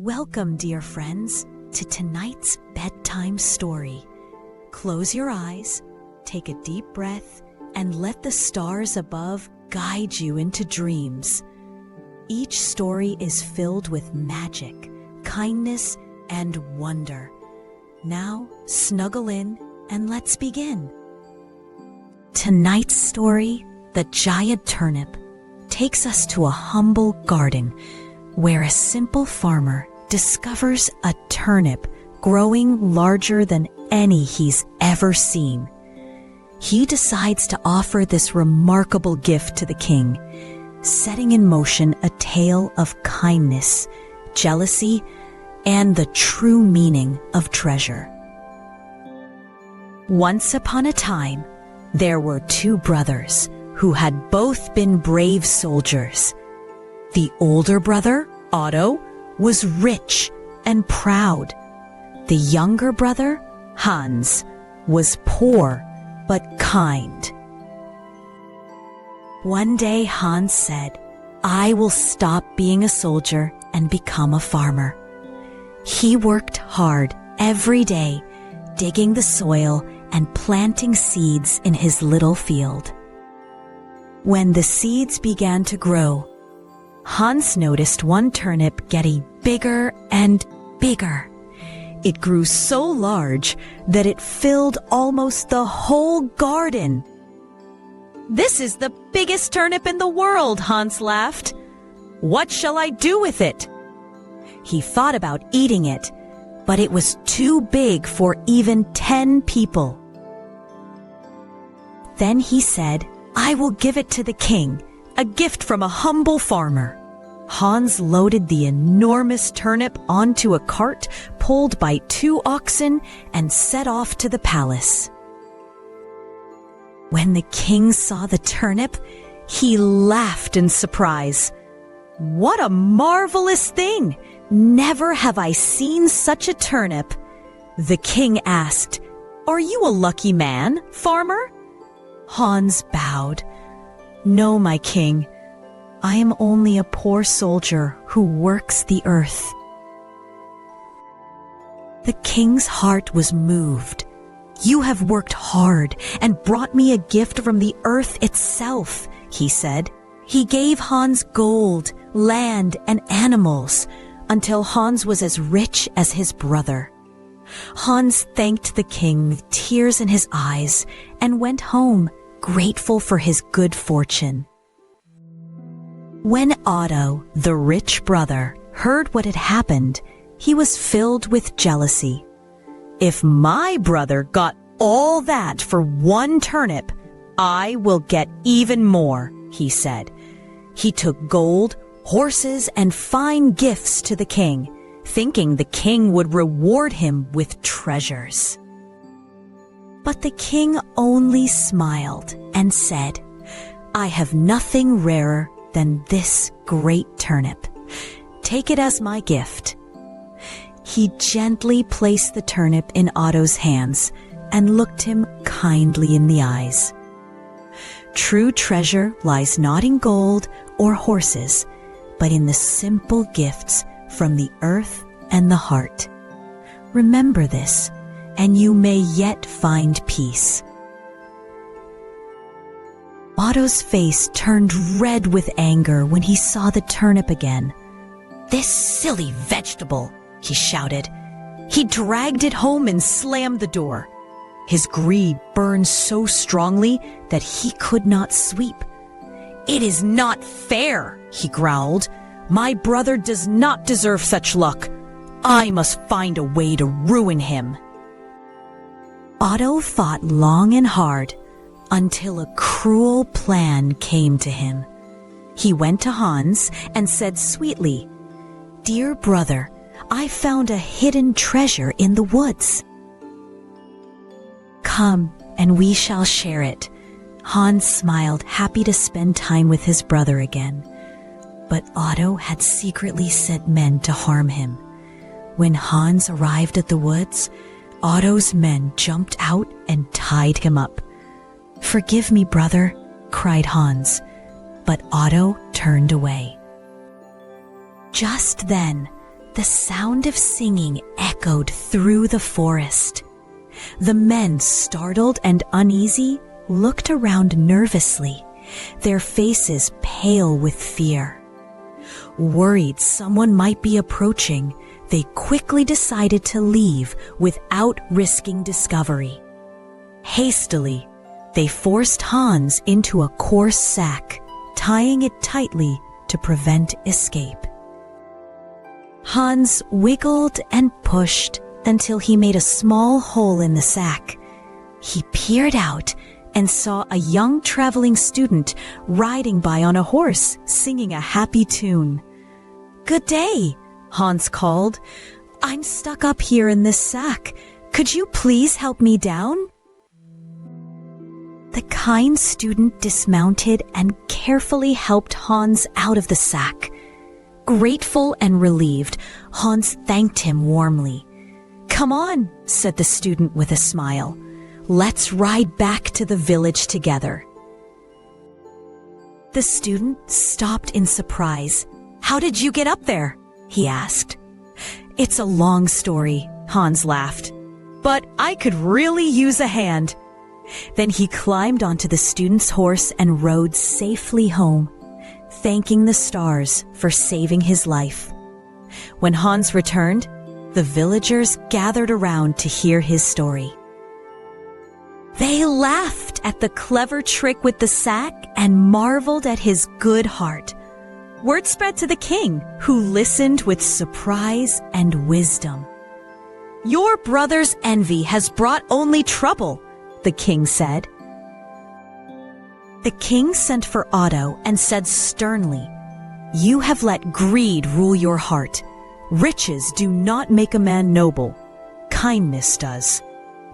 Welcome, dear friends, to tonight's bedtime story. Close your eyes, take a deep breath, and let the stars above guide you into dreams. Each story is filled with magic, kindness, and wonder. Now, snuggle in and let's begin. Tonight's story, The Giant Turnip, takes us to a humble garden where a simple farmer discovers a turnip growing larger than any he's ever seen. He decides to offer this remarkable gift to the king, setting in motion a tale of kindness, jealousy, and the true meaning of treasure. Once upon a time, there were two brothers who had both been brave soldiers. The older brother, Otto, was rich and proud. The younger brother, Hans, was poor but kind. One day Hans said, "I will stop being a soldier and become a farmer." He worked hard every day, digging the soil and planting seeds in his little field. When the seeds began to grow, Hans noticed one turnip getting bigger and bigger. It grew so large that it filled almost the whole garden. "This is the biggest turnip in the world," Hans laughed. "What shall I do with it?" He thought about eating it, but it was too big for even 10 people. Then he said, "I will give it to the king, a gift from a humble farmer." Hans loaded the enormous turnip onto a cart pulled by 2 oxen and set off to the palace. When the king saw the turnip, he laughed in surprise. "What a marvelous thing! Never have I seen such a turnip." The king asked, "Are you a lucky man, farmer?" Hans bowed. "No, my king. I am only a poor soldier who works the earth." The king's heart was moved. "You have worked hard and brought me a gift from the earth itself," he said. He gave Hans gold, land, and animals until Hans was as rich as his brother. Hans thanked the king with tears in his eyes and went home, grateful for his good fortune. When Otto, the rich brother, heard what had happened, he was filled with jealousy. "If my brother got all that for one turnip, I will get even more," he said. He took gold, horses, and fine gifts to the king, thinking the king would reward him with treasures. But the king only smiled and said, "I have nothing rarer than this great turnip. Take it as my gift." He gently placed the turnip in Otto's hands and looked him kindly in the eyes. True treasure lies not in gold or horses, but in the simple gifts from the earth and the heart. Remember this, and you may yet find peace. Otto's face turned red with anger when he saw the turnip again. "This silly vegetable!" he shouted. He dragged it home and slammed the door. His greed burned so strongly that he could not sweep. "It is not fair," he growled. "My brother does not deserve such luck. I must find a way to ruin him." Otto fought long and hard until a cruel plan came to him. He went to Hans and said sweetly, "Dear brother, I found a hidden treasure in the woods. Come and we shall share it." Hans smiled, happy to spend time with his brother again. But Otto had secretly sent men to harm him. When Hans arrived at the woods, Otto's men jumped out and tied him up. "Forgive me, brother," cried Hans, but Otto turned away. Just then, The sound of singing echoed through the forest. The men, startled and uneasy, looked around nervously, their faces pale with fear. Worried someone might be approaching, they quickly decided to leave without risking discovery. Hastily, they forced Hans into a coarse sack, tying it tightly to prevent escape. Hans wiggled and pushed until he made a small hole in the sack. He peered out and saw a young traveling student riding by on a horse, singing a happy tune. "Good day," Hans called. "I'm stuck up here in this sack. Could you please help me down?" The kind student dismounted and carefully helped Hans out of the sack. Grateful and relieved, Hans thanked him warmly. "Come on," said the student with a smile. "Let's ride back to the village together." The student stopped in surprise. "How did you get up there?" he asked. "It's a long story," Hans laughed, "but I could really use a hand." Then he climbed onto the student's horse and rode safely home, thanking the stars for saving his life. When Hans returned, the villagers gathered around to hear his story. They laughed at the clever trick with the sack and marveled at his good heart. Word spread to the king, who listened with surprise and wisdom. "Your brother's envy has brought only trouble," the king said. The king sent for Otto and said sternly, "You have let greed rule your heart. Riches do not make a man noble. Kindness does."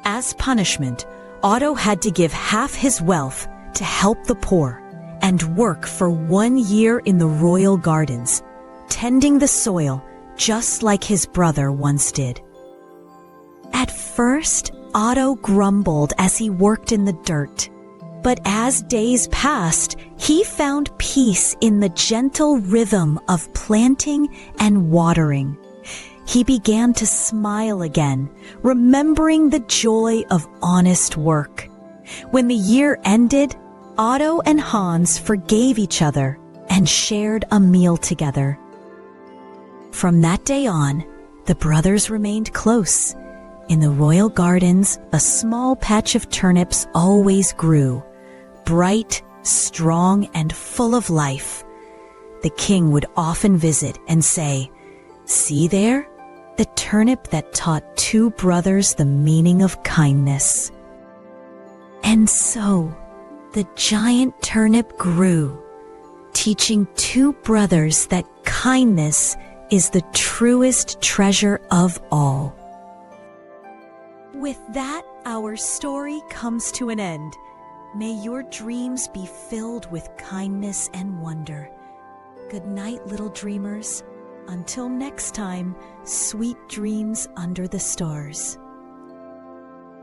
As punishment, Otto had to give half his wealth to help the poor and work for 1 year in the royal gardens, tending the soil just like his brother once did. At first, Otto grumbled as he worked in the dirt. But as days passed, he found peace in the gentle rhythm of planting and watering. He began to smile again, remembering the joy of honest work. When the year ended, Otto and Hans forgave each other and shared a meal together. From that day on, the brothers remained close. In the royal gardens, a small patch of turnips always grew, bright, strong, and full of life. The king would often visit and say, "See there? The turnip that taught 2 brothers the meaning of kindness." And so, the giant turnip grew, teaching 2 brothers that kindness is the truest treasure of all. With that, our story comes to an end. May your dreams be filled with kindness and wonder. Good night, little dreamers. Until next time, sweet dreams under the stars.